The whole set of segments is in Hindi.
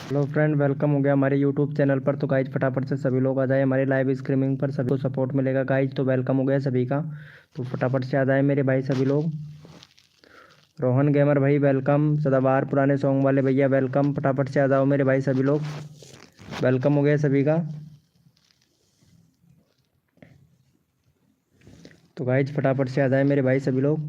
हेलो फ्रेंड, वेलकम हो गया हमारे यूट्यूब चैनल पर। तो गाइज फटाफट से सभी लोग आ जाए हमारे लाइव स्ट्रीमिंग पर, सभी को सपोर्ट मिलेगा गाइज। तो वेलकम हो गया सभी का। तो फटाफट से आ जाए मेरे भाई सभी लोग। रोहन गेमर भाई वेलकम, सदाबहार पुराने सॉन्ग वाले भैया वेलकम, फटाफट से आ जाओ मेरे भाई सभी लोग। वेलकम हो गया सभी का। तो गाइज फटाफट से आ जाए मेरे भाई सभी लोग।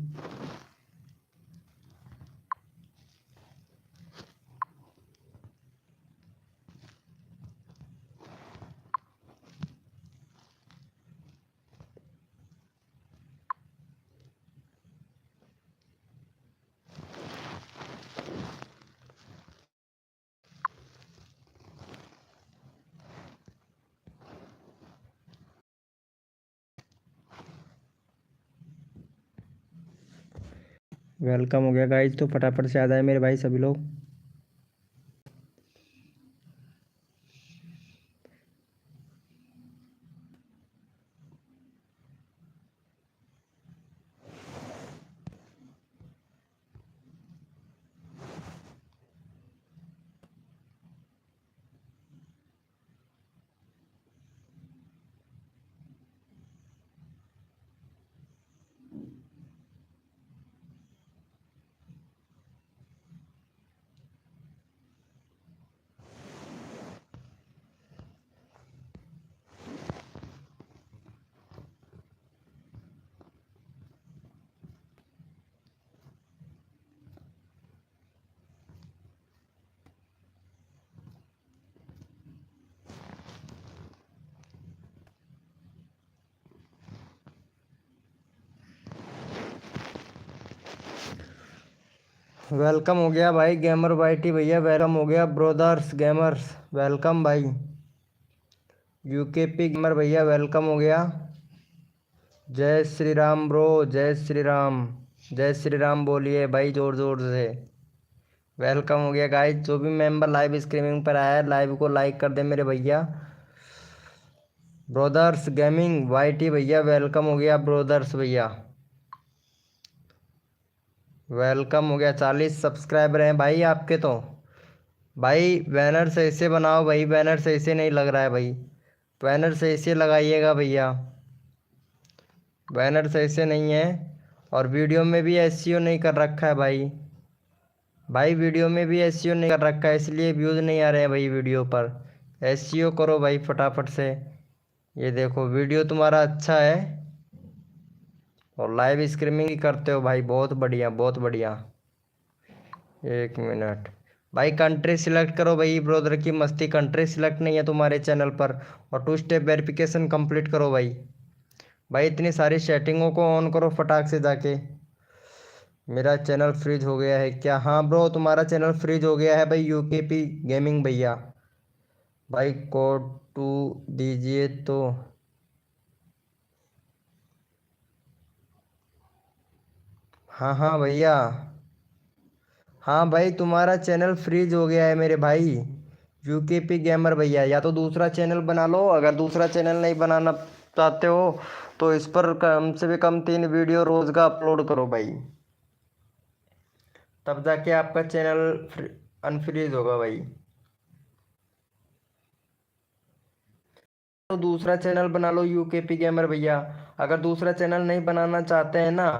वेलकम हो गया गाइज, तो फटाफट से आ जाए मेरे भाई सभी लोग। वेलकम हो गया भाई गेमर वाईटी भैया, वेलकम हो गया ब्रोदर्स गेमर्स, वेलकम भाई। यूकेपी गेमर भैया वेलकम हो गया। जय श्री राम ब्रो, जय श्री राम। जय श्री राम बोलिए भाई जोर जोर से। वेलकम हो गया गाइस, जो भी मेंबर लाइव स्ट्रीमिंग पर आया है लाइव को लाइक कर दे मेरे भैया। ब्रोदर्स गेमिंग वाईटी भैया वेलकम हो गया, ब्रोदर्स भैया वेलकम हो गया। 40 सब्सक्राइबर हैं भाई आपके तो। भाई बैनर सही से बनाओ भाई, बैनर सही से नहीं लग रहा है भाई, बैनर सही से लगाइएगा भैया, बैनर सही से नहीं है। और वीडियो में भी एसईओ नहीं कर रखा है भाई, भाई वीडियो में भी एसईओ नहीं कर रखा है, इसलिए व्यूज़ नहीं आ रहे हैं भाई वीडियो पर। एसईओ करो भाई फटाफट से। ये देखो वीडियो तुम्हारा अच्छा है और लाइव स्ट्रीमिंग ही करते हो भाई, बहुत बढ़िया बहुत बढ़िया। एक मिनट भाई, कंट्री सिलेक्ट करो भाई, ब्रोदर की मस्ती कंट्री सिलेक्ट नहीं है तुम्हारे चैनल पर। और 2 स्टेप वेरिफिकेशन कंप्लीट करो भाई। भाई इतनी सारी सेटिंगों को ऑन करो फटाक से जाके। मेरा चैनल फ्रीज हो गया है क्या? हाँ ब्रो तुम्हारा चैनल फ्रीज हो गया है भाई, यूकेपी गेमिंग भैया। भाई कोड टू दीजिए तो। हाँ हाँ भैया, हाँ भाई तुम्हारा चैनल फ्रीज हो गया है मेरे भाई। यूकेपी गेमर भैया, या तो दूसरा चैनल बना लो, अगर दूसरा चैनल नहीं बनाना चाहते हो तो इस पर कम से भी कम 3 वीडियो रोज का अपलोड करो भाई, तब जाके आपका चैनल अनफ्रीज होगा भाई। तो दूसरा चैनल बना लो यूकेपी गेमर भैया। अगर दूसरा चैनल नहीं बनाना चाहते हैं ना,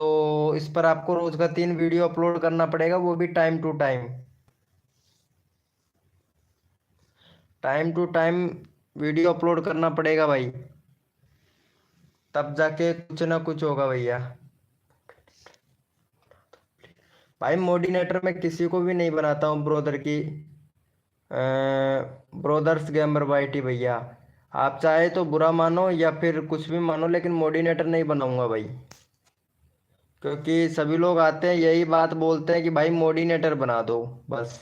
तो इस पर आपको रोज का 3 वीडियो अपलोड करना पड़ेगा, वो भी time to time, time to time video upload करना पड़ेगा भाई, तब जाके कुछ ना कुछ होगा भैया। भाई मोडिनेटर मैं किसी को भी नहीं बनाता हूँ ब्रोदर की, ब्रोदर्स गेमर वाईटी भैया। आप चाहे तो बुरा मानो या फिर कुछ भी मानो, लेकिन मोडिनेटर नहीं बनाऊंगा भाई, क्योंकि सभी लोग आते हैं यही बात बोलते हैं कि भाई मोडिनेटर बना दो बस।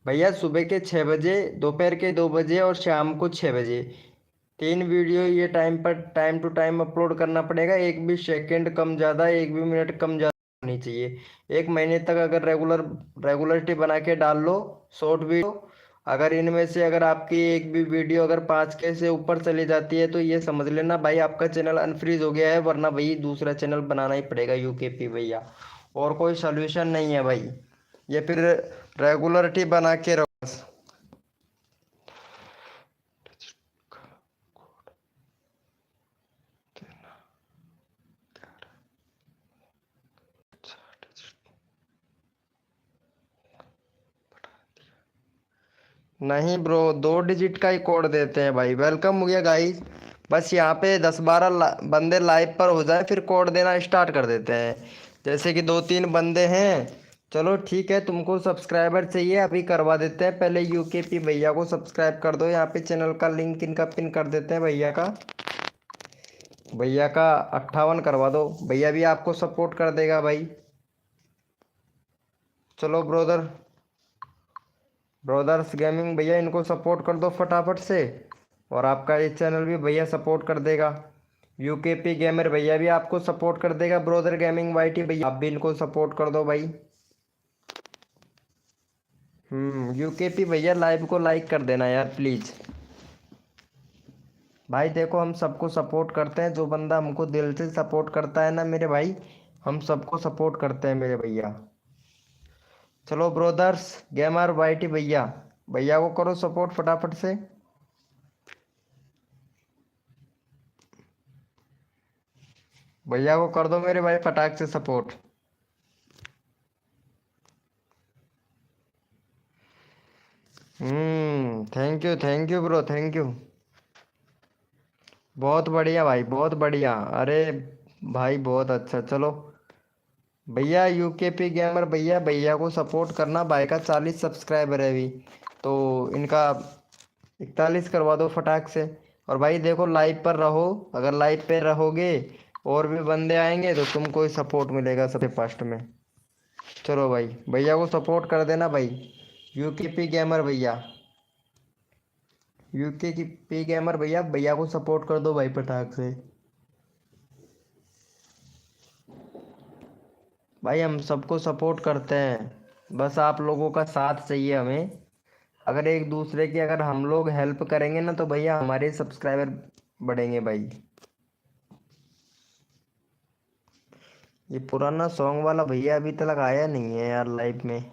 भैया सुबह के 6 बजे, दोपहर के 2 बजे और शाम को 6 बजे, 3 वीडियो ये टाइम पर टाइम टू टाइम अपलोड करना पड़ेगा। एक भी सेकंड कम ज़्यादा, एक भी मिनट कम ज़्यादा होनी चाहिए। 1 महीने तक अगर रेगुलरिटी बना के डाल लो शॉर्ट वीडियो, अगर इनमें से अगर आपकी एक भी वीडियो अगर 5K से ऊपर चली जाती है तो ये समझ लेना भाई आपका चैनल अनफ्रीज हो गया है, वरना भाई दूसरा चैनल बनाना ही पड़ेगा यूकेपी भैया। और कोई सोल्यूशन नहीं है भाई। ये फिर रेगुलरिटी बना के रखो बस। नहीं ब्रो, 2 डिजिट का ही कोड देते हैं भाई। वेलकम हो गया गाइस। बस यहाँ पे 10-12 बंदे लाइव पर हो जाए फिर कोड देना स्टार्ट कर देते हैं। जैसे कि 2-3 बंदे हैं। चलो ठीक है, तुमको सब्सक्राइबर चाहिए अभी करवा देते हैं। पहले यूकेपी भैया को सब्सक्राइब कर दो। यहाँ पे चैनल का लिंक इनका पिन कर देते हैं भैया का। भैया का 58 करवा दो, भैया भी आपको सपोर्ट कर देगा भाई। चलो ब्रदर्स गेमिंग भैया, इनको सपोर्ट कर दो फटाफट से। और आपका ये चैनल भी भैया सपोर्ट कर देगा। यूकेपी गेमर भैया भी आपको सपोर्ट कर देगा। ब्रोदर गेमिंग वाईटी भैया आप भी इनको सपोर्ट कर दो भाई। यूकेपी भैया लाइव को लाइक कर देना यार प्लीज। भाई देखो, हम सबको सपोर्ट करते हैं। जो बंदा हमको दिल से सपोर्ट करता है ना मेरे भाई, हम सबको सपोर्ट करते हैं मेरे भैया। चलो ब्रोदर्स गेमर वाईटी भैया, भैया को करो सपोर्ट फटाफट से। भैया को कर दो मेरे भाई फटाक से support. Thank you bro, thank you. बहुत बढ़िया भाई, बहुत बढ़िया। अरे भाई बहुत अच्छा। चलो भैया यूकेपी गेमर भैया, भैया को सपोर्ट करना। भाई का 40 सब्सक्राइबर है अभी, तो इनका 41 करवा दो फटाक से। और भाई देखो लाइव पर रहो, अगर लाइव पे रहोगे और भी बंदे आएंगे तो तुमको ही सपोर्ट मिलेगा सबसे फर्स्ट में। चलो भाई, भैया को सपोर्ट कर देना भाई। यूकेपी गेमर भैया, यूकेपी गेमर भैया, भैया को सपोर्ट कर दो भाई फटाक से। भाई हम सबको सपोर्ट करते हैं, बस आप लोगों का साथ चाहिए हमें। अगर एक दूसरे की अगर हम लोग हेल्प करेंगे ना तो भैया हमारे सब्सक्राइबर बढ़ेंगे भाई। ये पुराना सॉन्ग वाला भैया अभी तक आया नहीं है यार लाइव में।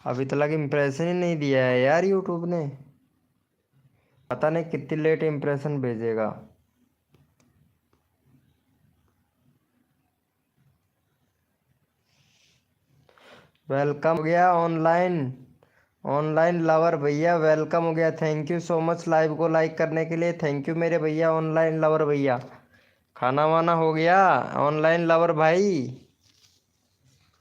अभी तक इम्प्रेशन ही नहीं दिया है यार यूट्यूब ने। पता नहीं कितनी लेट इम्प्रेशन भेजेगा। वेलकम हो गया ऑनलाइन, ऑनलाइन लवर भैया वेलकम हो गया। Thank you so much live को लाइक करने के लिए। थैंक यू मेरे भैया ऑनलाइन लवर भैया। खाना वाना हो गया ऑनलाइन लवर भाई?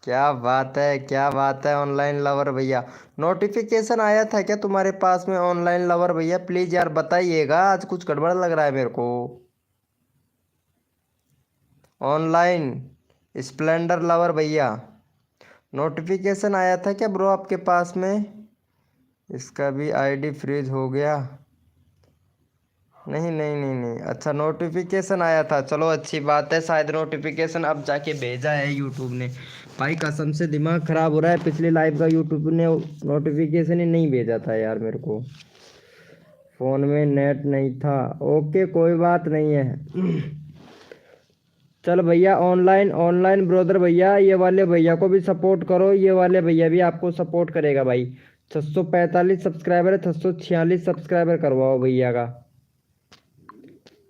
क्या बात है, क्या बात है ऑनलाइन लवर भैया। नोटिफिकेशन आया था क्या तुम्हारे पास में ऑनलाइन लवर भैया? प्लीज यार बताइएगा, आज कुछ गड़बड़ लग रहा है मेरे को। ऑनलाइन स्प्लेंडर लवर भैया, नोटिफिकेशन आया था क्या ब्रो आपके पास में? इसका भी आईडी फ्रीज हो गया। नहीं नहीं नहीं नहीं, अच्छा नोटिफिकेशन आया था, चलो अच्छी बात है। शायद नोटिफिकेशन अब जाके भेजा है यूट्यूब ने। भाई कसम से दिमाग खराब हो रहा है, पिछले लाइव का यूट्यूब ने नोटिफिकेशन ही नहीं भेजा था यार मेरे को। फ़ोन में नेट नहीं था। ओके कोई बात नहीं है। चल भैया ऑनलाइन ऑनलाइन ब्रदर भैया, ये वाले भैया को भी सपोर्ट करो। ये वाले भैया भी आपको सपोर्ट करेगा भाई। 645 सब्सक्राइबर है, 646 सब्सक्राइबर करवाओ भैया का।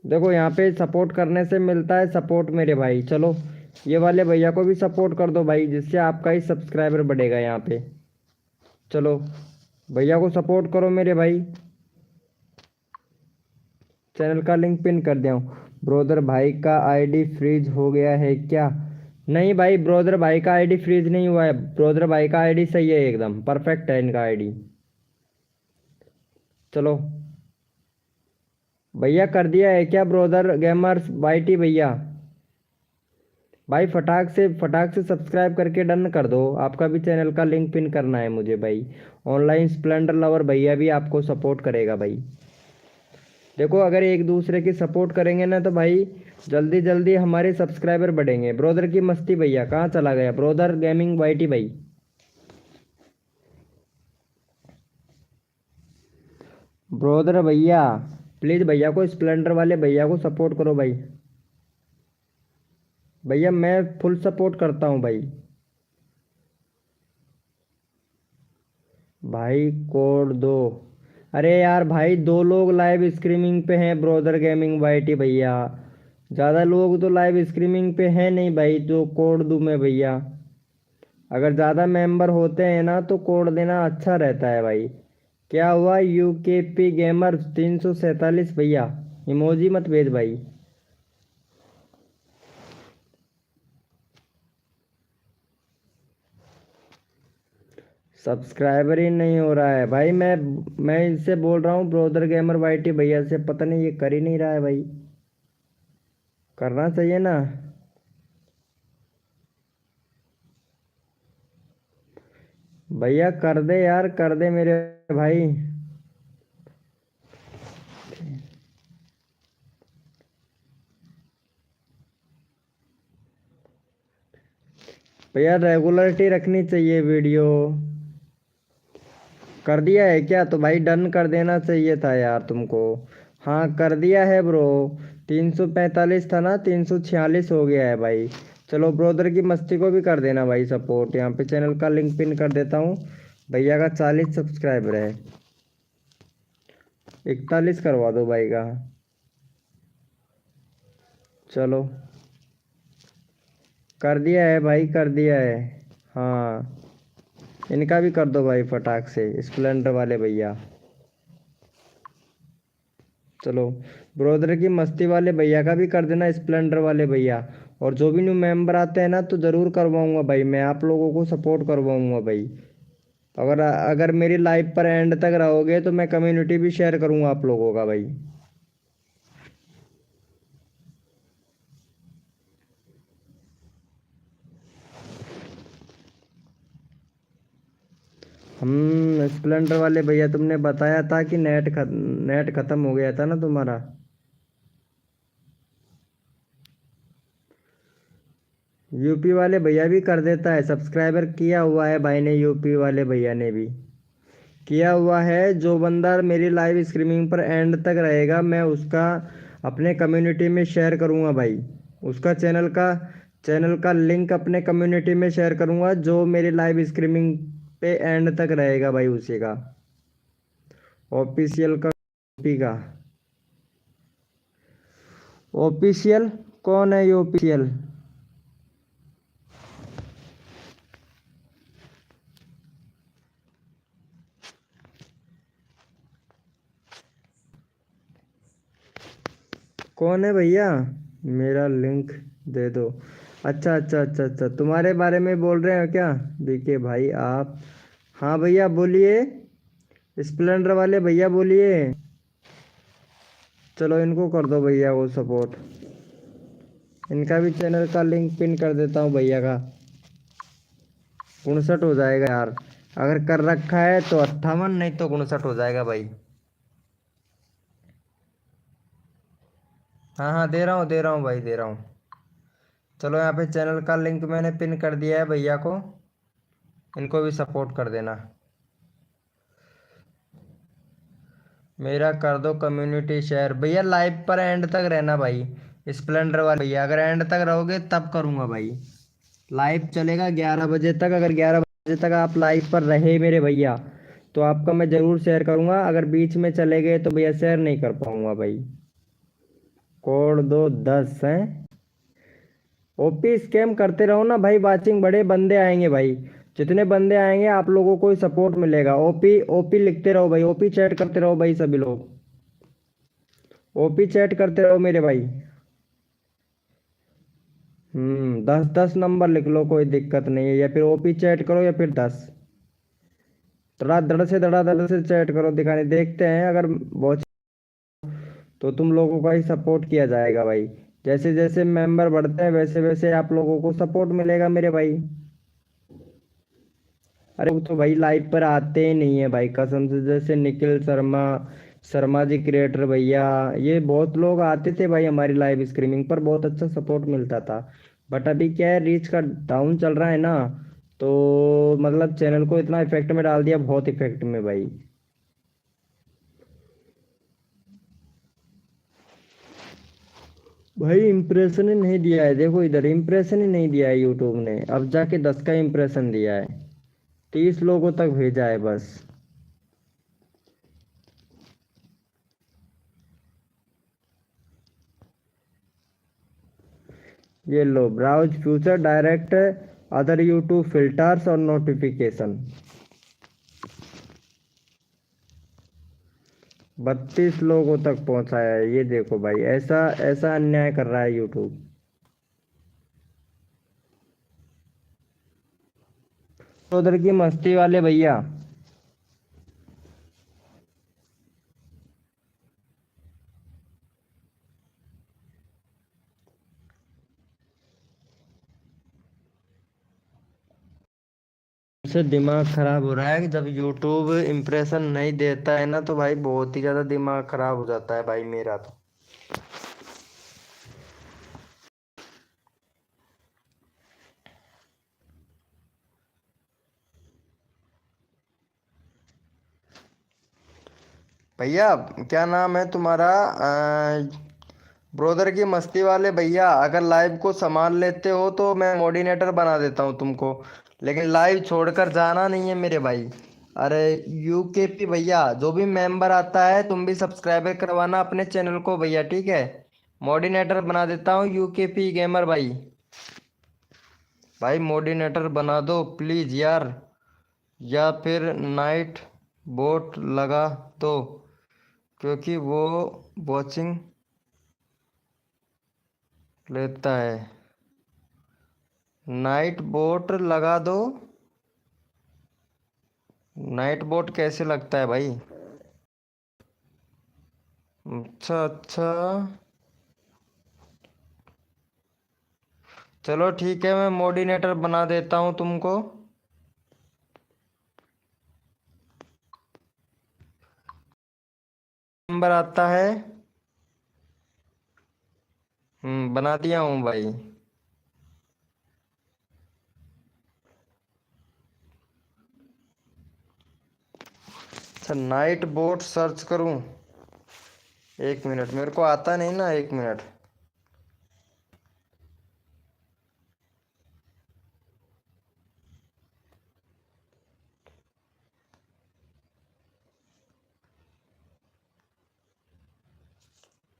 देखो यहाँ पे सपोर्ट करने से मिलता है सपोर्ट मेरे भाई। चलो ये वाले भैया को भी सपोर्ट कर दो भाई, जिससे आपका ही सब्सक्राइबर बढ़ेगा यहाँ पे। चलो भैया को सपोर्ट करो मेरे भाई। चैनल का लिंक पिन कर दिया हूँ। ब्रोदर भाई का आईडी फ्रीज हो गया है क्या? नहीं भाई, ब्रोदर भाई का आईडी फ्रीज नहीं हुआ है। ब्रोदर भाई का आईडी सही है, एकदम परफेक्ट है इनका आईडी। चलो भैया कर दिया है क्या ब्रोदर गेमर्स वाईटी भैया? भाई फटाक से सब्सक्राइब करके डन कर दो। आपका भी चैनल का लिंक पिन करना है मुझे भाई। ऑनलाइन स्प्लेंडर लवर भैया भी आपको सपोर्ट करेगा भाई। देखो अगर एक दूसरे की सपोर्ट करेंगे ना तो भाई जल्दी जल्दी हमारे सब्सक्राइबर बढ़ेंगे। ब्रोदर की मस्ती भैया कहाँ चला गया? ब्रोदर गेमिंग वाईटी भाई, ब्रोदर भैया प्लीज भैया को, स्प्लेंडर वाले भैया को सपोर्ट करो भाई। भैया मैं फुल सपोर्ट करता हूँ भाई। भाई कोड दो। अरे यार भाई दो लोग लाइव स्ट्रीमिंग पे हैं, ब्रोदर गेमिंग वाईटी भैया। ज्यादा लोग तो लाइव स्ट्रीमिंग पे हैं नहीं भाई, जो कोड दूं मैं भैया। अगर ज्यादा मेंबर होते हैं ना तो कोड देना अच्छा रहता है भाई। क्या हुआ? यूकेपी गेमर 347 भैया, इमोजी मत भेज भाई। सब्सक्राइबर ही नहीं हो रहा है भाई। मैं इससे बोल रहा हूँ ब्रोदर गेमर वाईटी भैया से, पता नहीं ये कर ही नहीं रहा है भाई। करना चाहिए ना। भैया कर दे यार, कर दे मेरे भाई। भैया रेगुलरिटी रखनी चाहिए वीडियो। कर दिया है क्या? तो भाई डन कर देना चाहिए था यार तुमको। हाँ कर दिया है ब्रो। 345 था ना, 346 हो गया है भाई। चलो ब्रोदर की मस्ती को भी कर देना भाई सपोर्ट। यहाँ पे चैनल का लिंक पिन कर देता हूँ। भैया का 40 सब्सक्राइबर है, 41 करवा दो भाई का। चलो कर दिया है भाई, कर दिया है। हाँ इनका भी कर दो भाई फटाक से, स्प्लेंडर वाले भैया। चलो ब्रोदर की मस्ती वाले भैया का भी कर देना, स्प्लेंडर वाले भैया। और जो भी न्यू मेंबर आते हैं ना तो ज़रूर करवाऊंगा भाई, मैं आप लोगों को सपोर्ट करवाऊंगा भाई। अगर अगर मेरी लाइव पर एंड तक रहोगे तो मैं कम्युनिटी भी शेयर करूंगा आप लोगों का भाई। हम स्प्लेंडर वाले भैया, तुमने बताया था कि नेट खत्म हो गया था ना तुम्हारा। यूपी वाले भैया भी कर देता है, सब्सक्राइबर किया हुआ है भाई ने, यूपी वाले भैया ने भी किया हुआ है। जो बंदा मेरी लाइव स्ट्रीमिंग पर एंड तक रहेगा मैं उसका अपने कम्युनिटी में शेयर करूंगा भाई। उसका चैनल का लिंक अपने कम्युनिटी में शेयर करूंगा, जो मेरी लाइव स्ट्रीमिंग पे एंड तक रहेगा भाई उसी का। ऑफिशियल का यूपी का। ऑफिशियल कौन है ये ऑफिशियल? कौन है भैया? मेरा लिंक दे दो। अच्छा अच्छा अच्छा अच्छा, तुम्हारे बारे में बोल रहे हो क्या बीके भाई आप? हाँ भैया बोलिए, स्प्लेंडर वाले भैया बोलिए। चलो इनको कर दो भैया वो सपोर्ट। इनका भी चैनल का लिंक पिन कर देता हूँ भैया का। 59 हो जाएगा यार, अगर कर रखा है तो 58, नहीं तो 59 हो जाएगा भाई। हाँ हाँ दे रहा हूँ भाई, दे रहा हूँ। चलो यहाँ पे चैनल का लिंक मैंने पिन कर दिया है भैया को, इनको भी सपोर्ट कर देना। मेरा कर दो कम्युनिटी शेयर भैया, लाइव पर एंड तक रहना भाई। स्प्लेंडर वाले भैया अगर एंड तक रहोगे तब करूँगा भाई। लाइव चलेगा 11 बजे तक, अगर 11 बजे तक आप लाइव पर रहे मेरे भैया तो आपका मैं ज़रूर शेयर करूँगा। अगर बीच में चले गए तो भैया शेयर नहीं कर पाऊँगा भाई। कोड दो 10 है। ओपी स्कैम करते रहो ना भाई, वाचिंग बड़े बंदे आएंगे भाई। जितने बंदे आएंगे आप लोगों को सपोर्ट मिलेगा। ओपी ओपी लिखते रहो भाई, ओपी चैट करते रहो भाई सभी लोग। ओपी चैट करते रहो मेरे भाई। 10 10 नंबर लिख लो, कोई दिक्कत नहीं है। या फिर ओपी चैट करो या फिर 10। धड़ा से चैट करो, दिखाने देखते हैं। अगर बहुत तो तुम लोगों का ही सपोर्ट किया जाएगा भाई। जैसे जैसे मेंबर बढ़ते हैं वैसे वैसे आप लोगों को सपोर्ट मिलेगा मेरे भाई। अरे वो तो भाई लाइव पर आते ही नहीं है भाई कसम से, जैसे निखिल शर्मा, शर्मा जी क्रिएटर भैया, ये बहुत लोग आते थे भाई हमारी लाइव स्ट्रीमिंग पर, बहुत अच्छा सपोर्ट मिलता था। बट अभी क्या है, रीच का डाउन चल रहा है ना, तो मतलब चैनल को इतना इफेक्ट में डाल दिया, बहुत इफेक्ट में भाई। भाई इम्प्रेशन ही नहीं दिया है, देखो इधर इम्प्रेशन ही नहीं दिया है यूट्यूब ने, अब जाके 10 का इम्प्रेशन दिया है, 30 लोगों तक भेजा है बस। ये लो, browse future direct other YouTube filters और नोटिफिकेशन। 32 लोगों तक पहुंचाया है, ये देखो भाई, ऐसा ऐसा अन्याय कर रहा है यूट्यूब। उधर की मस्ती वाले भैया, से दिमाग खराब हो रहा है कि जब यूट्यूब इम्प्रेशन नहीं देता है ना, तो भाई बहुत ही ज्यादा दिमाग खराब हो जाता है भाई मेरा तो। भैया क्या नाम है तुम्हारा? ब्रोदर की मस्ती वाले भैया, अगर लाइव को संभाल लेते हो तो मैं मॉडिनेटर बना देता हूँ तुमको, लेकिन लाइव छोड़कर जाना नहीं है मेरे भाई। अरे यूकेपी भैया, जो भी मेंबर आता है तुम भी सब्सक्राइबर करवाना अपने चैनल को भैया, ठीक है? मॉडिनेटर बना देता हूँ यूकेपी गेमर भाई। भाई मॉडिनेटर बना दो प्लीज यार, या फिर नाइट बोट लगा दो, क्योंकि वो वॉचिंग लेता है। नाइट बोट लगा दो। नाइट बोट कैसे लगता है भाई? अच्छा अच्छा, चलो ठीक है, मैं मॉडिनेटर बना देता हूँ तुमको। नंबर आता है। बना दिया हूँ भाई। अच्छा, नाइट बोट सर्च करूँ? एक मिनट, मेरे को आता नहीं ना, एक मिनट।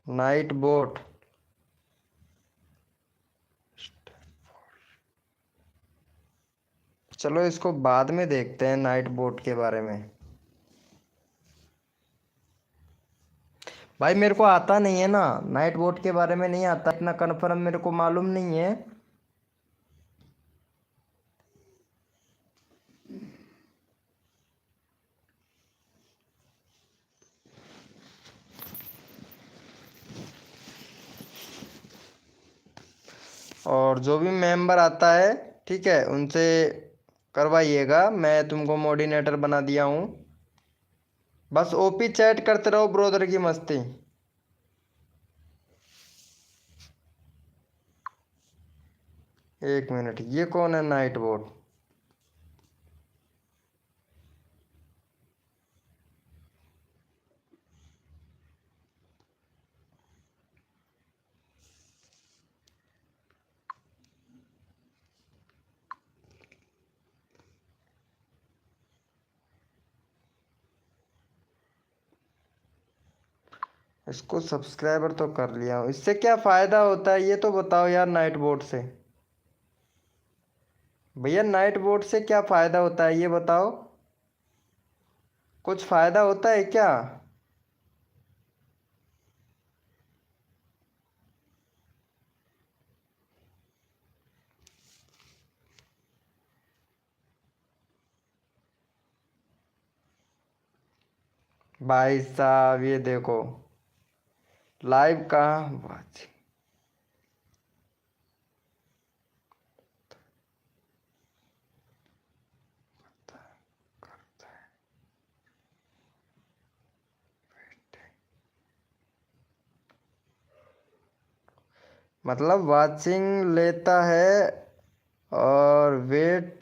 नाइट बोट, चलो इसको बाद में देखते हैं नाइट बोट के बारे में। भाई मेरे को आता नहीं है ना, नाइट बोट के बारे में नहीं आता, इतना कन्फर्म मेरे को मालूम नहीं है। और जो भी मेंबर आता है, ठीक है, उनसे करवाइएगा, मैं तुमको मॉडिनेटर बना दिया हूँ। बस ओपी चैट करते रहो ब्रोदर की मस्ती। एक मिनट, ये कौन है नाइट बोट? इसको सब्सक्राइबर तो कर लिया हूँ, इससे क्या फायदा होता है ये तो बताओ यार, नाइट बोट से। भैया नाइट बोट से क्या फायदा होता है ये बताओ, कुछ फायदा होता है क्या? भाई साहब ये देखो, लाइव कहाँ? मतलब वाचिंग लेता है और वेट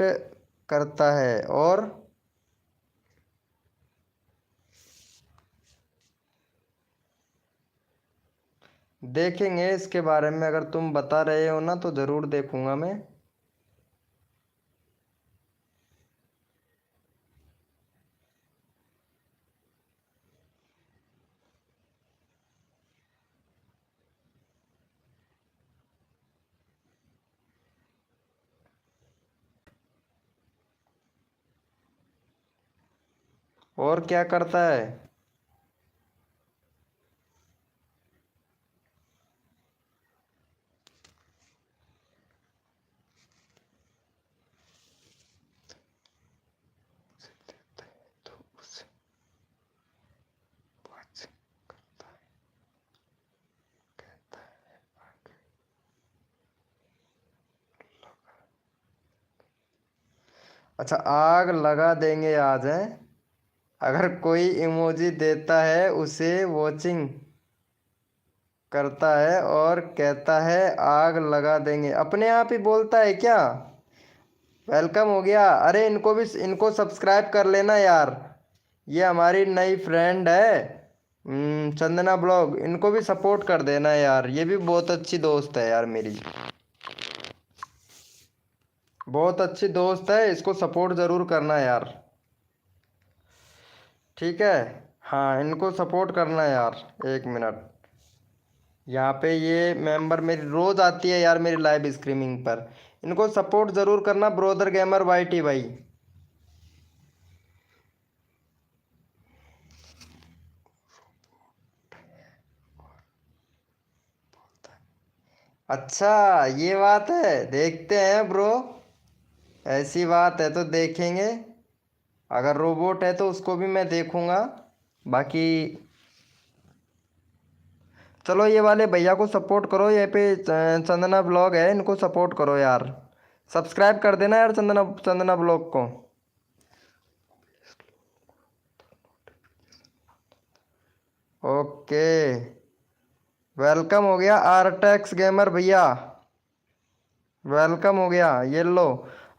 करता है और देखेंगे इसके बारे में। अगर तुम बता रहे हो ना तो ज़रूर देखूंगा मैं। और क्या करता है? तो उसे watching करता है, कहता है आगे लगा। अच्छा, आग लगा देंगे आज है। अगर कोई इमोजी देता है उसे वॉचिंग करता है और कहता है आग लगा देंगे। अपने आप ही बोलता है क्या? वेलकम हो गया। अरे इनको सब्सक्राइब कर लेना यार। ये हमारी नई फ्रेंड है, चंदना ब्लॉग। इनको भी सपोर्ट कर देना यार, ये भी बहुत अच्छी दोस्त है यार मेरी। बहुत अच्छी दोस्त है, इसको सपोर्ट ज़रूर करना यार। ठीक है। हाँ, इनको सपोर्ट करना यार। एक मिनट। यहाँ पे ये मेंबर मेरी रोज आती है यार मेरी लाइव स्ट्रीमिंग पर। इनको सपोर्ट ज़रूर करना, ब्रोदर गेमर वाईटी भाई। अच्छा, ये बात है, देखते हैं ब्रो। ऐसी बात है तो देखेंगे। अगर रोबोट है तो उसको भी मैं देखूंगा। बाकी चलो, ये वाले भैया को सपोर्ट करो। ये पे चंदना ब्लॉग है, इनको सपोर्ट करो यार। सब्सक्राइब कर देना यार चंदना चंदना ब्लॉग को। ओके, वेलकम हो गया आरटेक्स गेमर भैया। वेलकम हो गया, ये लो।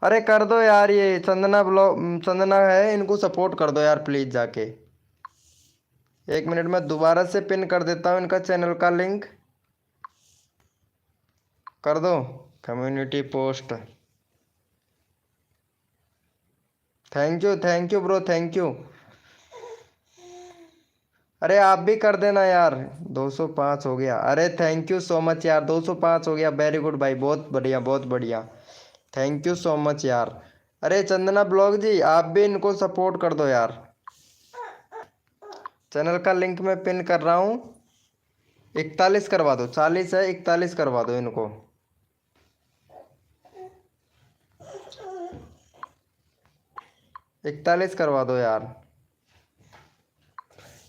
अरे कर दो यार, ये चंदना ब्लॉग, चंदना है, इनको सपोर्ट कर दो यार प्लीज जाके। एक मिनट में दोबारा से पिन कर देता हूँ इनका चैनल का लिंक। कर दो community post. Thank you bro, thank you. अरे आप भी कर देना यार। 205 हो गया। अरे थैंक यू सो मच यार, 205 हो गया। वेरी गुड भाई, बहुत बढ़िया बहुत बढ़िया। थैंक यू सो मच यार। अरे चंदना ब्लॉग जी, आप भी इनको सपोर्ट कर दो यार। चैनल का लिंक मैं पिन कर रहा हूँ। 41 करवा दो, 40 है, 41 करवा दो इनको। 41 करवा दो यार।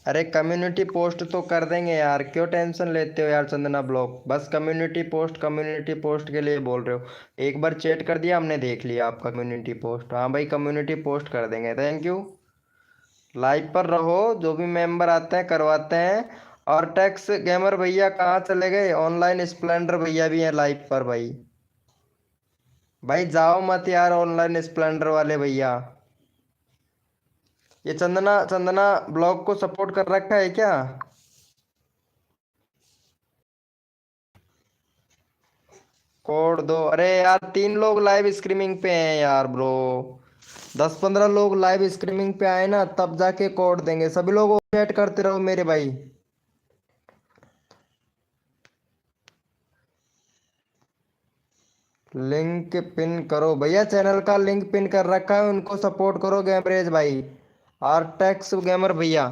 अरे कम्युनिटी पोस्ट तो कर देंगे यार, क्यों टेंशन लेते हो यार चंदना ब्लॉग। बस कम्युनिटी पोस्ट के लिए बोल रहे हो। एक बार चैट कर दिया, हमने देख लिया आपका कम्युनिटी पोस्ट। हाँ भाई, कम्युनिटी पोस्ट कर देंगे। Thank you. लाइव पर रहो, जो भी मेंबर आते हैं करवाते हैं। और टैक्स गेमर भैया कहाँ चले गए? ऑनलाइन स्प्लेंडर भैया भी हैं लाइव पर भाई। भाई जाओ मत यार ऑनलाइन स्प्लेंडर वाले भैया। ये चंदना चंदना ब्लॉग को सपोर्ट कर रखा है क्या? कोड दो। अरे यार 3 लोग लाइव स्ट्रीमिंग पे हैं यार ब्रो। 10-15 लोग लाइव स्ट्रीमिंग पे आए ना, तब जाके कोड देंगे। सभी लोग चैट करते रहो मेरे भाई। लिंक पिन करो भैया, चैनल का लिंक पिन कर रखा है, उनको सपोर्ट करो गैमरेज भाई। आरटेक्स गेमर भैया,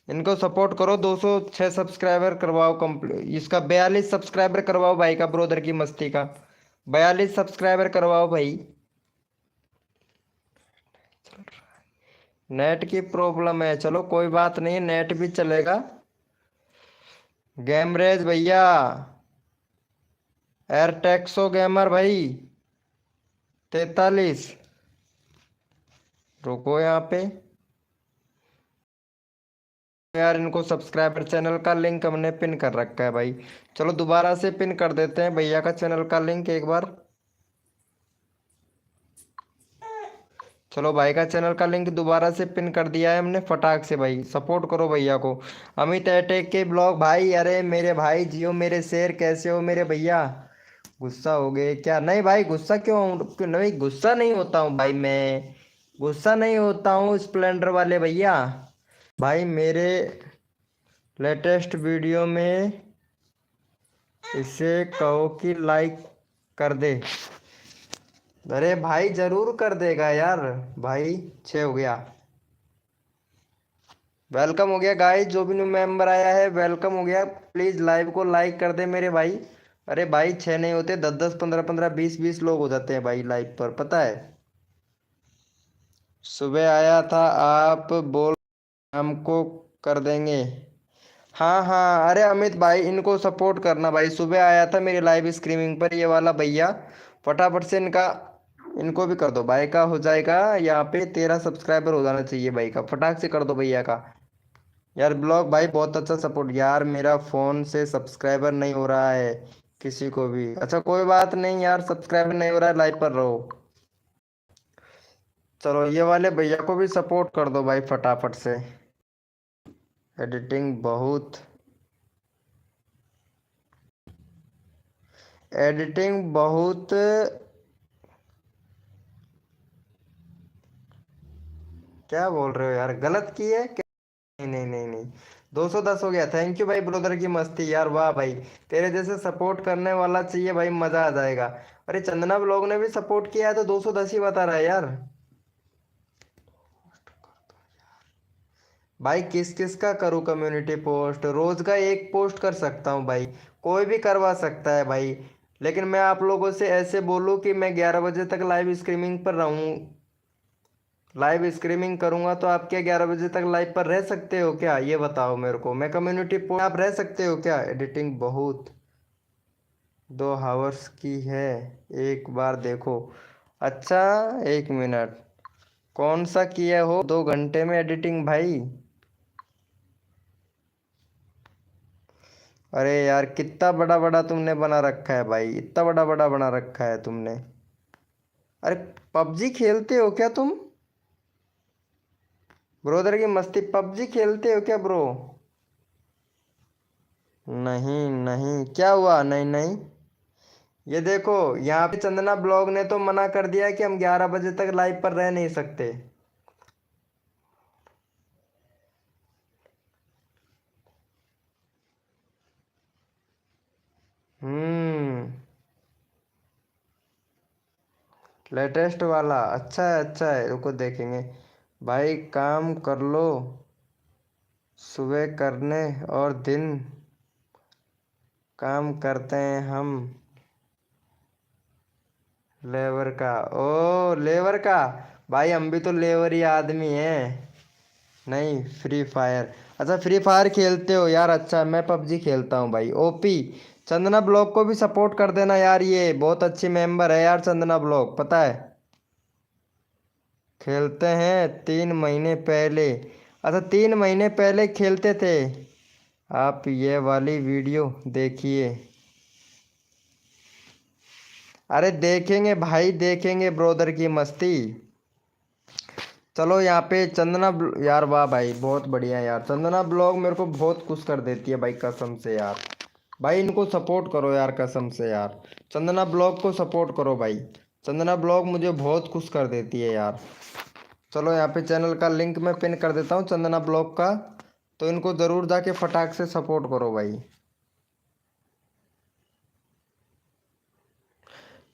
इनको सपोर्ट करो। 206 सब्सक्राइबर करवाओ कंप्लीट। इसका 42 सब्सक्राइबर करवाओ भाई का, ब्रोदर की मस्ती का। 42 सब्सक्राइबर करवाओ भाई। नेट की प्रॉब्लम है, चलो कोई बात नहीं, नेट भी चलेगा। गेमरेज भैया, एयरटेक्सो गेमर भाई 43। रुको यहाँ पे। यार इनको सब्सक्राइबर, चैनल का लिंक हमने पिन कर रखा है भाई। चलो दोबारा से पिन कर देते हैं भैया का चैनल का लिंक एक बार। चलो भाई का चैनल का लिंक दोबारा से पिन कर दिया है हमने फटाक से। भाई सपोर्ट करो भैया को। अमित अटैक के ब्लॉग भाई, अरे मेरे भाई जियो मेरे शेर, कैसे हो मेरे भैया? गुस्सा हो गए क्या? नहीं भाई गुस्सा क्यों नहीं, गुस्सा नहीं होता हूँ भाई, मैं गुस्सा नहीं होता हूँ स्प्लेंडर वाले भैया। भाई मेरे लेटेस्ट वीडियो में इसे कहो कि लाइक कर दे। अरे भाई जरूर कर देगा यार। भाई 6 हो गया। वेलकम हो गया गाइस, जो भी न्यू मेंबर आया है वेलकम हो गया। प्लीज लाइव को लाइक कर दे मेरे भाई। अरे भाई 6 नहीं होते, 10 10 15 15 20 20 लोग हो जाते हैं भाई लाइव पर, पता है। सुबह आया था, आप बोल हमको कर देंगे। हाँ हाँ, अरे अमित भाई इनको सपोर्ट करना भाई। सुबह आया था मेरी लाइव स्ट्रीमिंग पर ये वाला भैया, फटाफट से इनका, इनको भी कर दो भाई का हो जाएगा। यहाँ पे 13 सब्सक्राइबर हो जाना चाहिए भाई का, फटाक से कर दो भैया का। यार ब्लॉग भाई बहुत अच्छा सपोर्ट। यार मेरा फोन से सब्सक्राइबर नहीं हो रहा है किसी को भी। अच्छा कोई बात नहीं यार, सब्सक्राइबर नहीं हो रहा है, लाइव पर रहो। चलो ये वाले भैया को भी सपोर्ट कर दो भाई फटाफट से। एडिटिंग बहुत, एडिटिंग बहुत, क्या बोल रहे हो यार, गलत की है क्या? नहीं नहीं नहीं नहीं, 210 हो गया। थैंक यू भाई ब्रदर की मस्ती यार, वाह भाई। तेरे जैसे सपोर्ट करने वाला चाहिए भाई, मजा आ जाएगा। अरे चंदना ब्लॉग ने भी सपोर्ट किया है तो 210 ही बता रहा है यार। भाई किस किस का करूँ कम्युनिटी पोस्ट? रोज का एक पोस्ट कर सकता हूँ भाई, कोई भी करवा सकता है भाई। लेकिन मैं आप लोगों से ऐसे बोलूँ कि मैं 11 बजे तक लाइव स्ट्रीमिंग पर रहूँ, लाइव स्ट्रीमिंग करूंगा तो आप क्या 11 बजे तक लाइव पर रह सकते हो क्या? ये बताओ मेरे को। मैं कम्युनिटी पोस्ट, आप रह सकते हो क्या? एडिटिंग बहुत, 2 आवर्स की है, एक बार देखो। अच्छा 1 मिनट, कौन सा किया हो 2 घंटे में एडिटिंग भाई? अरे यार कितना बड़ा बड़ा तुमने बना रखा है भाई, इतना बड़ा बड़ा बना रखा है तुमने। अरे पबजी खेलते हो क्या तुम? ब्रोदर की मस्ती, पबजी खेलते हो क्या ब्रो? नहीं नहीं, क्या हुआ? नहीं नहीं, ये देखो यहाँ पे चंदना ब्लॉग ने तो मना कर दिया कि हम 11 बजे तक लाइव पर रह नहीं सकते। हम्म, लेटेस्ट वाला अच्छा है, रुको देखेंगे। भाई काम कर लो, सुबह करने और दिन काम करते हैं हम, लेबर का। ओ लेबर का, भाई हम भी तो लेबर ही आदमी हैं। नहीं फ्री फायर, अच्छा फ्री फायर खेलते हो यार? अच्छा मैं पबजी खेलता हूँ भाई, ओपी। चंदना ब्लॉग को भी सपोर्ट कर देना यार, ये बहुत अच्छी मेंबर है यार चंदना ब्लॉग, पता है। खेलते हैं 3 महीने पहले, अच्छा 3 महीने पहले खेलते थे। आप ये वाली वीडियो देखिए। अरे देखेंगे भाई देखेंगे, ब्रोदर की मस्ती। चलो यहाँ पे यार वाह भाई बहुत बढ़िया यार, चंदना ब्लॉग मेरे को बहुत खुश कर देती है भाई कसम से यार। भाई इनको सपोर्ट करो यार कसम से यार, चंदना ब्लॉग को सपोर्ट करो भाई। चंदना ब्लॉग मुझे बहुत खुश कर देती है यार। चलो यहाँ पे चैनल का लिंक मैं पिन कर देता हूँ चंदना ब्लॉग का, तो इनको ज़रूर जाके फटाक से सपोर्ट करो भाई।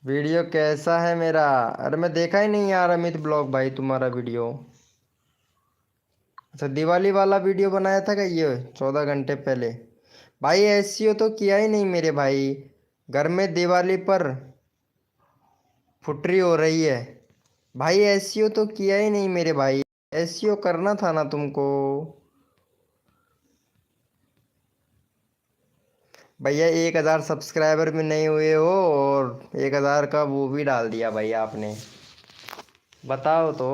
वीडियो कैसा है मेरा? अरे मैं देखा ही नहीं यार अमित ब्लॉग भाई तुम्हारा वीडियो। अच्छा दिवाली वाला वीडियो बनाया था क्या ये 14 घंटे पहले? भाई एसईओ तो किया ही नहीं मेरे भाई, घर में दिवाली पर फुटरी हो रही है। भाई एसईओ तो किया ही नहीं मेरे भाई, एसईओ करना था ना तुमको। भैया 1,000 सब्सक्राइबर भी नहीं हुए हो और 1,000 का वो भी डाल दिया भाई आपने, बताओ तो।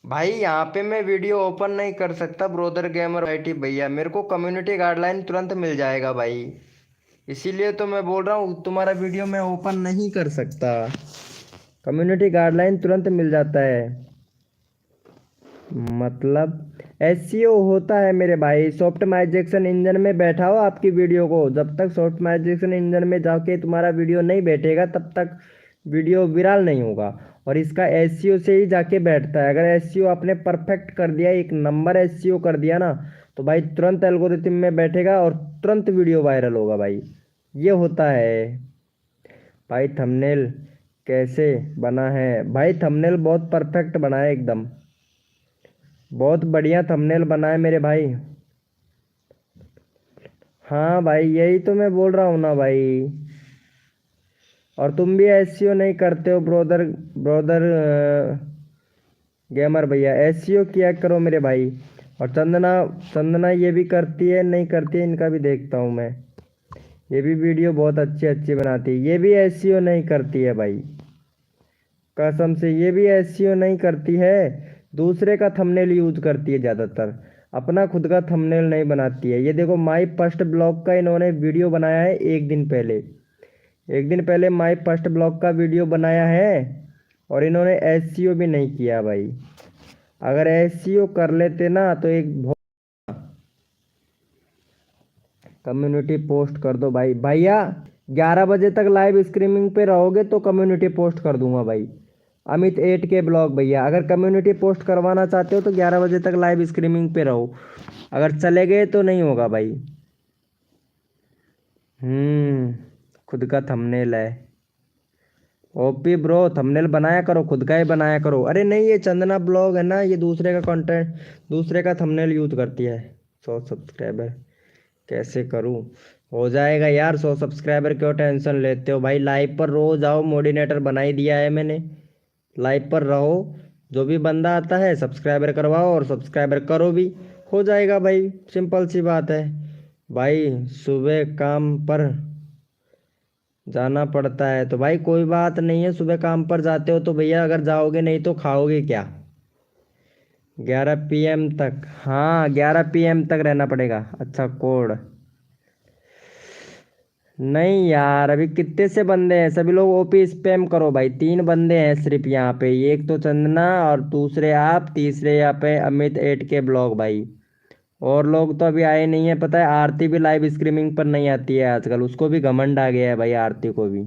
भाई यहाँ पे मैं वीडियो ओपन नहीं कर सकता ब्रोदर गेमर आईटी भैया, मेरे को कम्युनिटी गाइडलाइन तुरंत मिल जाएगा भाई। इसीलिए तो मैं बोल रहा हूँ तुम्हारा वीडियो मैं ओपन नहीं कर सकता, कम्युनिटी गाइडलाइन तुरंत मिल जाता है। मतलब एसईओ होता है मेरे भाई, सॉफ्टमाइजेशन इंजन में बैठाओ आपकी वीडियो को, जब तक सॉफ्टमाइजेशन इंजन में जाके तुम्हारा वीडियो नहीं बैठेगा तब तक वीडियो वायरल नहीं होगा। और इसका एसईओ से ही जाके बैठता है। अगर एसईओ आपने परफेक्ट कर दिया, एक नंबर एसईओ कर दिया ना, तो भाई तुरंत एल्गोरिथम में बैठेगा और तुरंत वीडियो वायरल होगा भाई। ये होता है भाई। थंबनेल कैसे बना है भाई? थंबनेल बहुत परफेक्ट बना है एकदम, बहुत बढ़िया थंबनेल बना है मेरे भाई। हाँ भाई यही तो मैं बोल रहा हूँ ना भाई। और तुम भी एसईओ नहीं करते हो ब्रोदर, ब्रोदर गेमर भैया, एसईओ किया करो मेरे भाई। और चंदना, चंदना ये भी करती है नहीं करती है, इनका भी देखता हूँ मैं। ये भी वीडियो बहुत अच्छी अच्छी बनाती है, ये भी एसईओ नहीं करती है भाई, कसम से ये भी एसईओ नहीं करती है। दूसरे का थंबनेल यूज करती है ज़्यादातर, अपना खुद का थंबनेल नहीं बनाती है। ये देखो माई फर्स्ट ब्लॉग का इन्होंने वीडियो बनाया है एक दिन पहले, एक दिन पहले माई फर्स्ट ब्लॉग का वीडियो बनाया है। और इन्होंने एसईओ भी नहीं किया भाई। अगर एसईओ कर लेते ना तो एक कम्युनिटी पोस्ट कर दो भाई भैया। 11 बजे तक लाइव स्ट्रीमिंग पे रहोगे तो कम्युनिटी पोस्ट कर दूंगा भाई। अमित 8K ब्लॉग भैया, अगर कम्युनिटी पोस्ट करवाना चाहते हो तो 11 बजे तक लाइव स्ट्रीमिंग पे रहो, अगर चले गए तो नहीं होगा भाई। खुद का थंबनेल है। ओपी ब्रो, थंबनेल बनाया करो, खुद का ही बनाया करो। अरे नहीं, ये चंदना ब्लॉग है ना, ये दूसरे का कंटेंट, दूसरे का थंबनेल यूज करती है। 100 सब्सक्राइबर कैसे करूं? हो जाएगा यार 100 सब्सक्राइबर, क्यों टेंशन लेते हो भाई? लाइव पर रोज आओ, मोडिनेटर बना ही दिया है मैंने, लाइव पर रहो, जो भी बंदा आता है सब्सक्राइबर करवाओ और सब्सक्राइबर करो भी, हो जाएगा भाई, सिंपल सी बात है भाई। सुबह काम पर जाना पड़ता है तो भाई कोई बात नहीं है, सुबह काम पर जाते हो तो भैया, अगर जाओगे नहीं तो खाओगे क्या? 11 PM तक, हाँ 11 PM तक रहना पड़ेगा। अच्छा कोड नहीं यार, अभी कितने से बंदे हैं, सभी लोग ओपी स्पैम करो भाई। 3 बंदे हैं सिर्फ यहाँ पे, एक तो चंदना और दूसरे आप, तीसरे यहाँ पे अमित 8K ब्लॉग भाई। और लोग तो अभी आए नहीं है, पता है आरती भी लाइव स्ट्रीमिंग पर नहीं आती है आजकल, उसको भी घमंड आ गया है भाई, आरती को भी।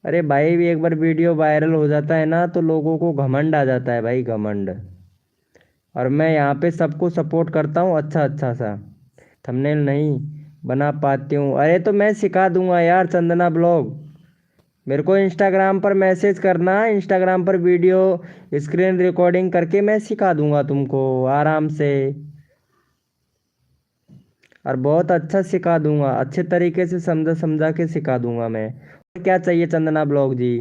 अरे भाई भी एक बार वीडियो वायरल हो जाता है ना तो लोगों को घमंड आ जाता है भाई, घमंड। और मैं यहाँ पे सबको सपोर्ट करता हूँ अच्छा अच्छा सा। थंबनेल नहीं बना पाती हूँ, अरे तो मैं सिखा दूंगा यार चंदना ब्लॉग। मेरे को इंस्टाग्राम पर मैसेज करना, इंस्टाग्राम पर वीडियो स्क्रीन रिकॉर्डिंग करके मैं सिखा दूंगा तुमको आराम से। और बहुत अच्छा सिखा दूंगा, अच्छे तरीके से समझा समझा के सिखा दूंगा मैं। और क्या चाहिए चंदना ब्लॉग जी?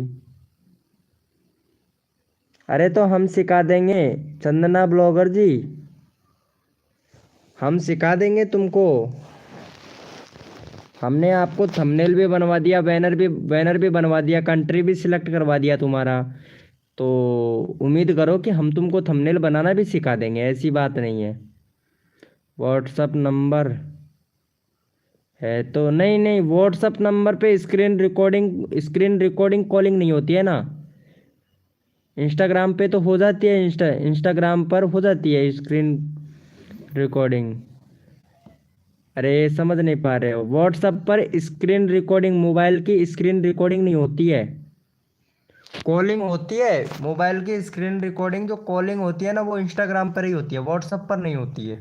अरे तो हम सिखा देंगे चंदना ब्लॉगर जी, हम सिखा देंगे तुमको। हमने आपको थंबनेल भी बनवा दिया, बैनर भी बनवा दिया, कंट्री भी सिलेक्ट करवा दिया तुम्हारा। तो उम्मीद करो कि हम तुमको थंबनेल बनाना भी सिखा देंगे, ऐसी बात नहीं है। व्हाट्सअप नंबर है तो नहीं नहीं, व्हाट्सअप नंबर पे स्क्रीन रिकॉर्डिंग कॉलिंग नहीं होती है ना। इंस्टाग्राम पे तो हो जाती है, इंस्टाग्राम पर हो जाती है स्क्रीन रिकॉर्डिंग। अरे समझ नहीं पा रहे हो, व्हाट्सएप पर स्क्रीन रिकॉर्डिंग, मोबाइल की स्क्रीन रिकॉर्डिंग नहीं होती है, कॉलिंग होती है। मोबाइल की स्क्रीन रिकॉर्डिंग जो कॉलिंग होती है ना, वो इंस्टाग्राम पर ही होती है, व्हाट्सएप पर नहीं होती है।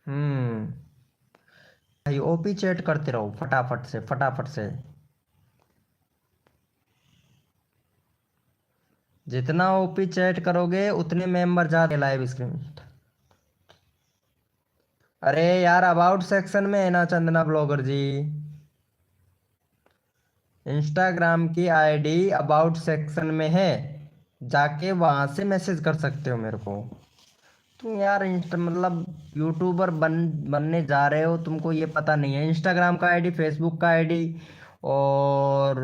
हम्म भाई ओपी चैट करते रहो फटाफट से, फटाफट से। जितना ओपी चैट करोगे उतने मेंबर ज्यादा लाइव स्क्रीन। अरे यार अबाउट सेक्शन में है ना चंदना ब्लॉगर जी, इंस्टाग्राम की आईडी अबाउट सेक्शन में है, जाके वहां से मैसेज कर सकते हो मेरे को। तुम यार इंस्टा मतलब यूट्यूबर बनने जा रहे हो, तुमको ये पता नहीं है इंस्टाग्राम का आईडी, फेसबुक का आईडी और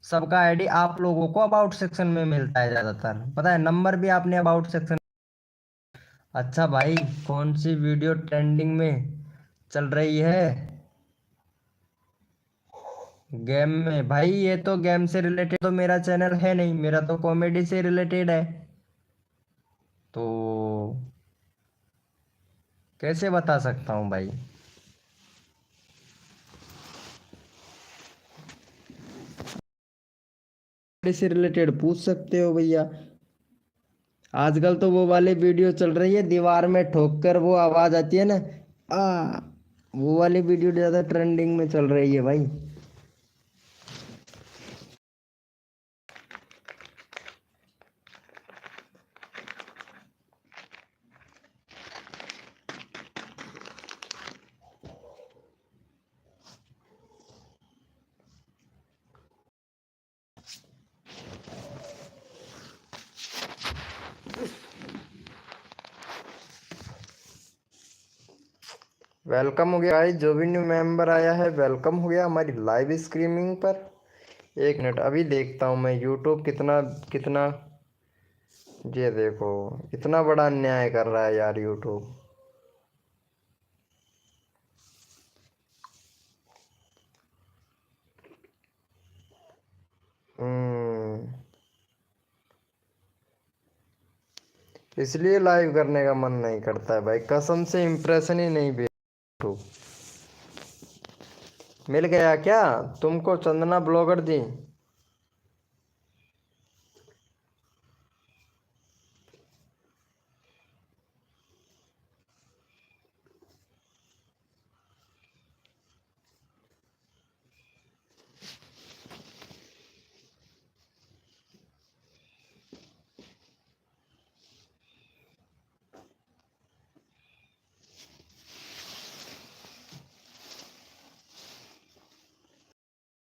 सबका आईडी आप लोगों को अबाउट सेक्शन में मिलता है ज्यादातर, पता है, नंबर भी आपने अबाउट सेक्शन। अच्छा भाई, कौन सी वीडियो ट्रेंडिंग में चल रही है गेम में? भाई ये तो गेम से रिलेटेड तो मेरा चैनल है नहीं, मेरा तो कॉमेडी से रिलेटेड है, तो कैसे बता सकता हूँ भाई। से रिलेटेड पूछ सकते हो भैया। आजकल तो वो वाली वीडियो चल रही है, दीवार में ठोक कर वो आवाज आती है ना, आ, वो वाली वीडियो ज्यादा ट्रेंडिंग में चल रही है भाई। वेलकम हो गया भाई, जो भी न्यू मेंबर आया है वेलकम हो गया हमारी लाइव स्ट्रीमिंग पर। एक मिनट अभी देखता हूँ मैं यूट्यूब कितना कितना। ये देखो, इतना बड़ा अन्याय कर रहा है यार यूट्यूब। हम्म, इसलिए लाइव करने का मन नहीं करता है भाई, कसम से इम्प्रेशन ही नहीं भी। यूट्यूब मिल गया क्या तुमको चंदना ब्लॉगर जी?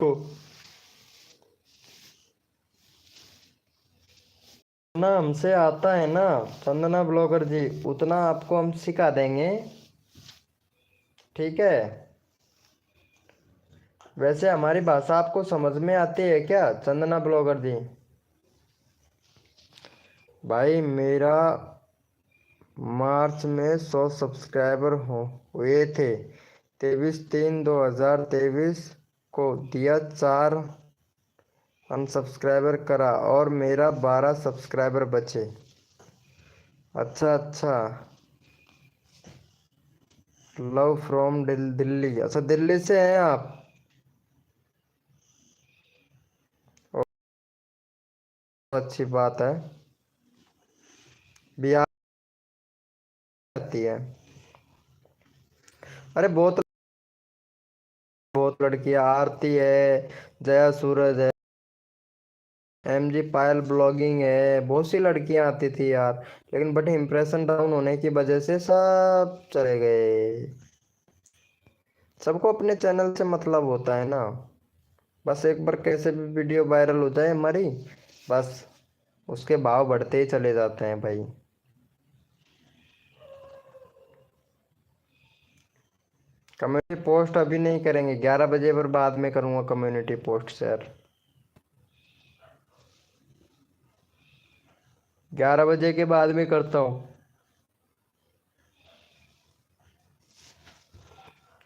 को ना हमसे आता है ना चंदना ब्लॉगर जी, उतना आपको हम सिखा देंगे, ठीक है? वैसे हमारी भाषा आपको समझ में आती है क्या चंदना ब्लॉगर जी? भाई मेरा मार्च में 100 सब्सक्राइबर हो हुए थे, 23/3/2023 को दिया 4 अनसब्सक्राइबर करा और मेरा 12 सब्सक्राइबर बचे। अच्छा अच्छा, लव फ्रॉम दिल्ली, अच्छा दिल्ली से हैं आप? ओ, अच्छी बात है। बिहार आती है? अरे बहुत बहुत लड़कियां, आरती है, जया सूरज है, MG पायल ब्लॉगिंग है, बहुत सी लड़कियां आती थी यार, लेकिन बट इम्प्रेशन डाउन होने की वजह से सब चले गए। सबको अपने चैनल से मतलब होता है ना, बस एक बार कैसे भी वीडियो वायरल हो जाए हमारी, बस उसके भाव बढ़ते ही चले जाते हैं भाई। कम्युनिटी पोस्ट अभी नहीं करेंगे, 11 बजे पर बाद में करूँगा कम्युनिटी पोस्ट शेयर। 11 बजे के बाद में करता हूँ।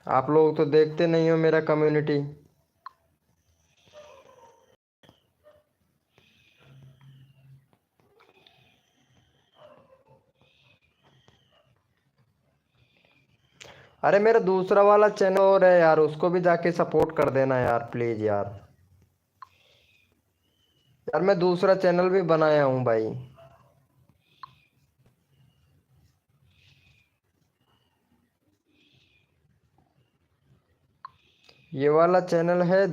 आप लोग तो देखते नहीं हो मेरा कम्युनिटी। अरे मेरा दूसरा वाला चैनल और है यार, उसको भी जाके सपोर्ट कर देना यार प्लीज यार। यार मैं दूसरा चैनल भी बनाया हूँ भाई। ये वाला चैनल है,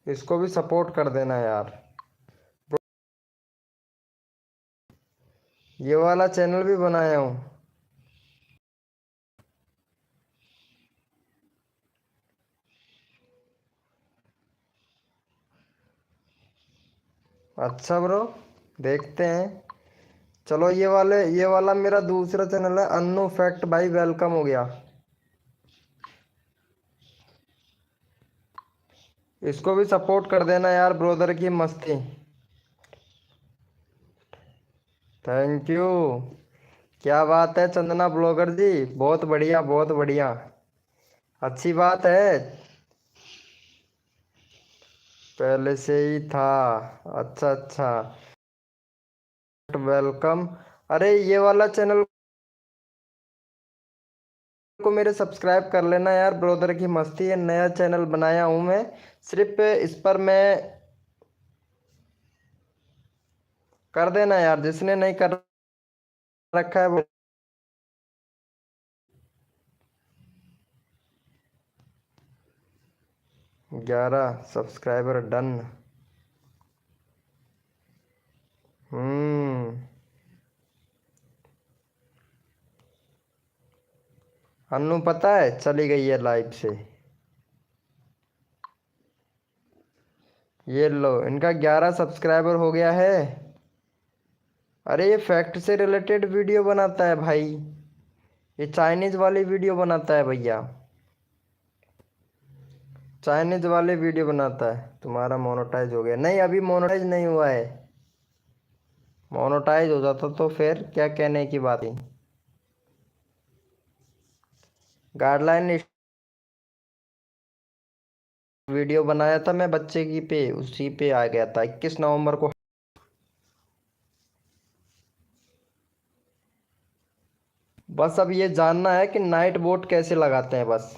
इसको भी सपोर्ट कर देना यार। ये वाला चैनल भी बनाया हूँ। अच्छा ब्रो, देखते हैं। चलो ये वाला मेरा दूसरा चैनल है अन्नू फैक्ट, भाई वेलकम हो गया। इसको भी सपोर्ट कर देना यार, ब्रोदर की मस्ती। Thank you. क्या बात है चंदना ब्लॉगर जी, बहुत बढ़िया बहुत बढ़िया, अच्छी बात है। पहले से ही था। अच्छा अच्छा। वेलकम। अरे ये वाला चैनल को मेरे सब्सक्राइब कर लेना यार, ब्रोदर की मस्ती है, नया चैनल बनाया हूँ मैं। सिर्फ इस पर मैं कर देना यार, जिसने नहीं कर रखा है वो। 11 सब्सक्राइबर डन। हम्म। अन्नू पता है चली गई है लाइव से। ये लो, इनका 11 सब्सक्राइबर हो गया है। अरे ये फैक्ट से रिलेटेड वीडियो बनाता है भाई, ये चाइनीज वाली वीडियो बनाता है भैया, चाइनीज वाले वीडियो बनाता है। तुम्हारा मोनेटाइज हो गया? नहीं, अभी मोनेटाइज नहीं हुआ है। मोनेटाइज हो जाता तो फिर क्या कहने की बात है। गाइडलाइन वीडियो बनाया था मैं बच्चे की पे, उसी पे आ गया था 21 नवंबर को। बस अब ये जानना है कि नाइट बोट कैसे लगाते हैं बस।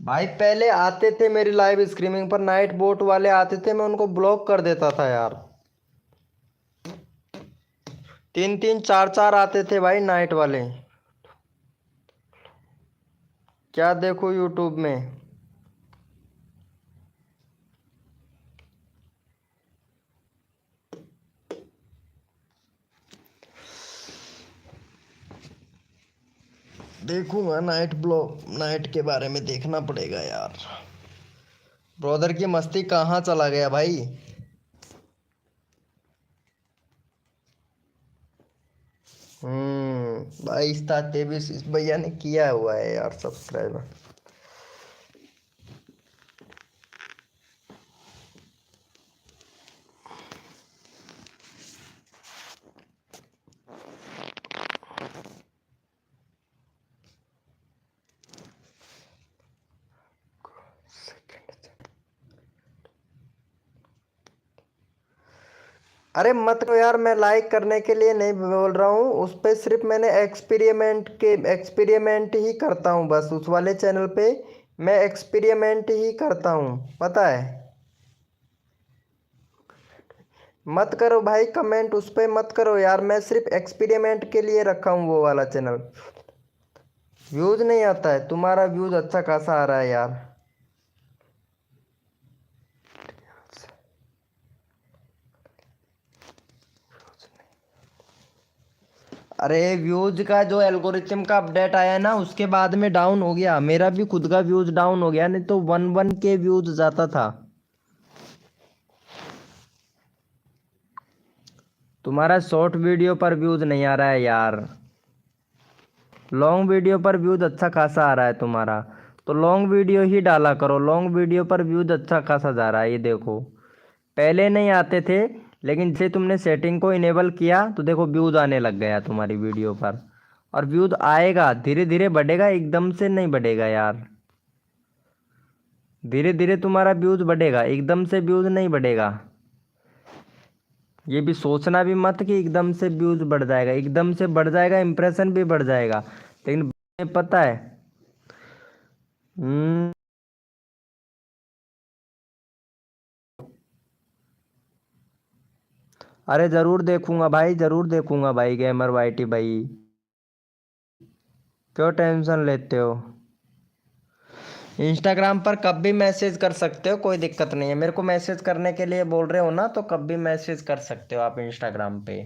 भाई पहले आते थे मेरी लाइव स्ट्रीमिंग पर, नाइट बोट वाले आते थे, मैं उनको ब्लॉक कर देता था यार। 3 3 4 4 आते थे भाई नाइट वाले। क्या देखो यूट्यूब में। देखूंगा नाइट ब्लॉग, नाइट के बारे में देखना पड़ेगा यार। ब्रदर की मस्ती कहाँ चला गया भाई। भाई इस 23 इस भैया ने किया हुआ है यार सब्सक्राइबर। अरे मत करो यार, मैं लाइक करने के लिए नहीं बोल रहा हूँ, उस पे सिर्फ मैंने एक्सपेरिमेंट ही करता हूँ बस, उस वाले चैनल पे मैं एक्सपेरिमेंट ही करता हूँ, पता है। मत करो भाई कमेंट उस पे मत करो यार, मैं सिर्फ एक्सपेरिमेंट के लिए रखा हूँ वो वाला चैनल। व्यूज नहीं आता है? तुम्हारा व्यूज अच्छा खासा आ रहा है यार। अरे व्यूज का जो एल्गोरिथम का अपडेट आया ना, उसके बाद में डाउन हो गया, मेरा भी खुद का व्यूज डाउन हो गया, नहीं तो 1 1 के व्यूज जाता था। तुम्हारा शॉर्ट वीडियो पर व्यूज नहीं आ रहा है यार, लॉन्ग वीडियो पर व्यूज अच्छा खासा आ रहा है तुम्हारा। तो लॉन्ग वीडियो ही डाला करो, लॉन्ग वीडियो पर व्यूज अच्छा खासा जा रहा है, ये देखो। पहले नहीं आते थे, लेकिन जैसे तुमने सेटिंग को इनेबल किया तो देखो व्यूज आने लग गया तुम्हारी वीडियो पर। और व्यूज आएगा, धीरे धीरे बढ़ेगा, एकदम से नहीं बढ़ेगा यार। धीरे धीरे तुम्हारा व्यूज बढ़ेगा, एकदम से व्यूज नहीं बढ़ेगा। ये भी सोचना भी मत कि एकदम से व्यूज बढ़ जाएगा, एकदम से बढ़ जाएगा, इंप्रेशन भी बढ़ जाएगा, लेकिन पता है। हम्म। अरे जरूर देखूंगा भाई, जरूर देखूंगा भाई, गेमर वाईटी भाई। क्यों टेंशन लेते हो? इंस्टाग्राम पर कब भी मैसेज कर सकते हो, कोई दिक्कत नहीं है। मेरे को मैसेज करने के लिए बोल रहे हो ना, तो कब भी मैसेज कर सकते हो आप इंस्टाग्राम पे।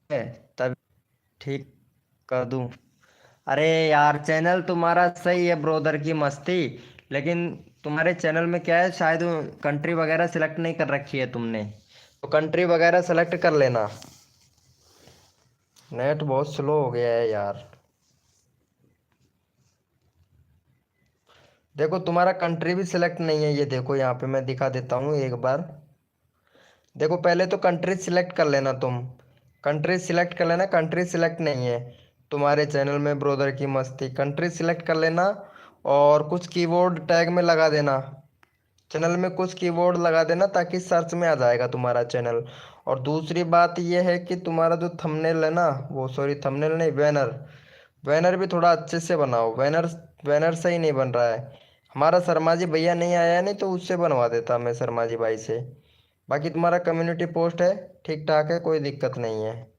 है तब ठीक कर दूं। अरे यार, चैनल तुम्हारा सही है, ब्रोदर की मस्ती। लेकिन तुम्हारे चैनल में क्या है, शायद कंट्री वगैरह सिलेक्ट नहीं कर रखी है तुमने, तो कंट्री वगैरह सेलेक्ट कर लेना। नेट बहुत स्लो हो गया है यार। देखो तुम्हारा कंट्री भी सिलेक्ट नहीं है, ये देखो यहाँ पे मैं दिखा देता हूँ एक बार। देखो पहले तो कंट्री सिलेक्ट कर लेना तुम। कंट्री सिलेक्ट कर लेना, कंट्री सिलेक्ट नहीं है तुम्हारे चैनल में, ब्रोदर की मस्ती। कंट्री सिलेक्ट कर लेना और कुछ कीवर्ड टैग में लगा देना। चैनल में कुछ कीवर्ड लगा देना ताकि सर्च में आ जाएगा तुम्हारा चैनल। और दूसरी बात यह है कि तुम्हारा जो थंबनेल है ना, वो सॉरी थंबनेल नहीं, बैनर। बैनर भी थोड़ा अच्छे से बनाओ। बैनर बैनर सही नहीं बन रहा है। हमारा शर्मा जी भैया नहीं आया है, नहीं तो उससे बनवा देता मैं, शर्मा जी भाई से। बाकी तुम्हारा कम्युनिटी पोस्ट है, ठीक ठाक है, कोई दिक्कत नहीं है।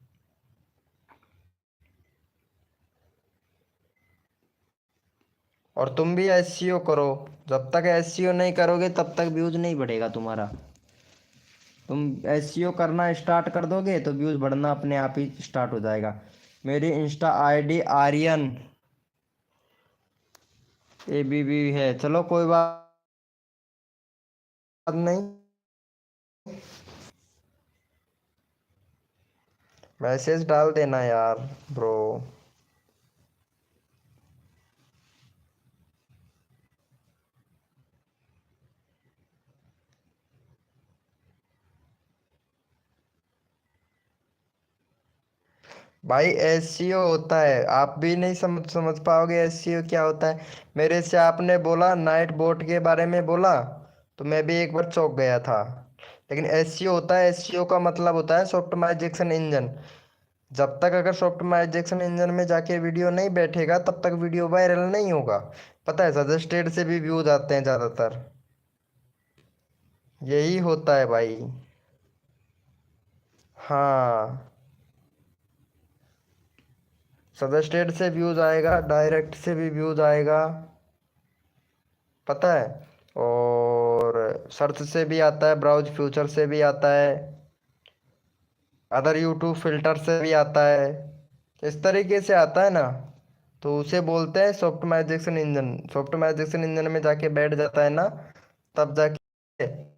और तुम भी एसईओ करो। जब तक एसईओ नहीं करोगे तब तक व्यूज नहीं बढ़ेगा तुम्हारा। तुम एसईओ करना स्टार्ट कर दोगे तो व्यूज बढ़ना अपने आप ही स्टार्ट हो जाएगा। मेरी इंस्टा आईडी आर्यन ABB है। चलो कोई बात नहीं। मैसेज डाल देना यार ब्रो। भाई एसईओ होता है, आप भी नहीं समझ समझ पाओगे एसईओ क्या होता है। मेरे से आपने बोला नाइट बोट के बारे में बोला, तो मैं भी एक बार चौंक गया था। लेकिन एसईओ होता है, एसईओ का मतलब होता है सॉफ्टमाइजेशन इंजन। जब तक अगर सॉफ्टमाइजेशन इंजन में जाके वीडियो नहीं बैठेगा तब तक वीडियो वायरल नहीं होगा। पता है, सजेस्टेड से भी व्यूज आते हैं ज्यादातर। यही होता है भाई। हाँ, सजेस्टेड से व्यूज आएगा, डायरेक्ट से भी व्यूज आएगा, पता है। और सर्च से भी आता है, ब्राउज फ्यूचर से भी आता है, अदर यूट्यूब फिल्टर से भी आता है। इस तरीके से आता है ना, तो उसे बोलते हैं सॉफ्टमाइजेशन इंजन। सॉफ्टमाइजेशन इंजन में जाके बैठ जाता है ना, तब जाके